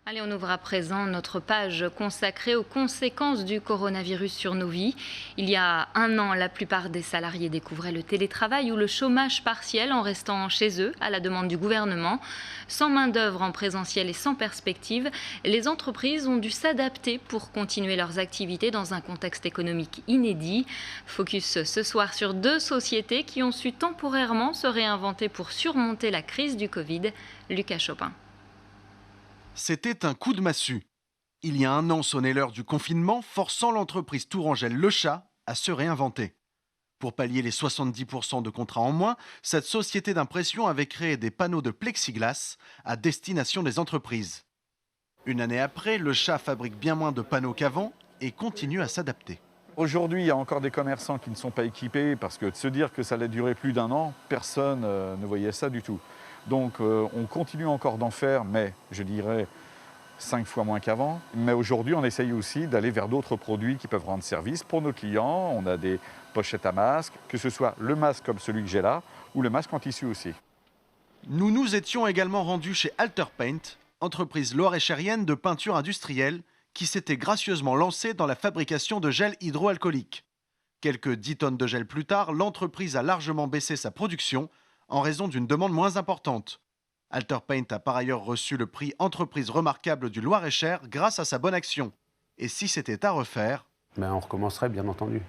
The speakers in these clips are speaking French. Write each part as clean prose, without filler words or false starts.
Allez, on ouvre à présent notre page consacrée aux conséquences du coronavirus sur nos vies. Il y a un an, la plupart des salariés découvraient le télétravail ou le chômage partiel en restant chez eux à la demande du gouvernement. Sans main-d'œuvre en présentiel et sans perspective, les entreprises ont dû s'adapter pour continuer leurs activités dans un contexte économique inédit. Focus ce soir sur deux sociétés qui ont su temporairement se réinventer pour surmonter la crise du Covid. Lucas Chopin. C'était un coup de massue. Il y a un an sonnait l'heure du confinement, forçant l'entreprise tourangelle Le Chat à se réinventer. Pour pallier les 70% de contrats en moins, cette société d'impression avait créé des panneaux de plexiglas à destination des entreprises. Une année après, Le Chat fabrique bien moins de panneaux qu'avant et continue à s'adapter. Aujourd'hui, il y a encore des commerçants qui ne sont pas équipés parce que de se dire que ça allait durer plus d'un an, personne ne voyait ça du tout. Donc on continue encore d'en faire, mais je dirais 5 fois moins qu'avant. Mais aujourd'hui, on essaye aussi d'aller vers d'autres produits qui peuvent rendre service pour nos clients. On a des pochettes à masques, que ce soit le masque comme celui que j'ai là, ou le masque en tissu aussi. Nous nous étions également rendus chez Alter Paint, entreprise loir-et-chérienne de peinture industrielle, qui s'était gracieusement lancée dans la fabrication de gel hydroalcoolique. Quelques 10 tonnes de gel plus tard, l'entreprise a largement baissé sa production en raison d'une demande moins importante. Alter Paint a par ailleurs reçu le prix Entreprise remarquable du Loir-et-Cher grâce à sa bonne action. Et si c'était à refaire, On recommencerait bien entendu,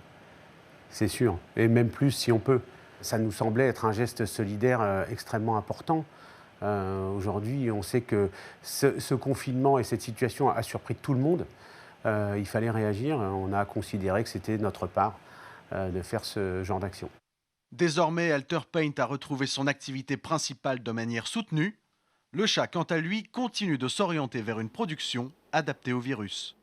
c'est sûr, et même plus si on peut. Ça nous semblait être un geste solidaire extrêmement important. Aujourd'hui, on sait que ce confinement et cette situation a surpris tout le monde. Il fallait réagir, on a considéré que c'était notre part de faire ce genre d'action. désormais Alter Paint a retrouvé son activité principale de manière soutenue. Le Chat, quant à lui, continue de s'orienter vers une production adaptée au virus.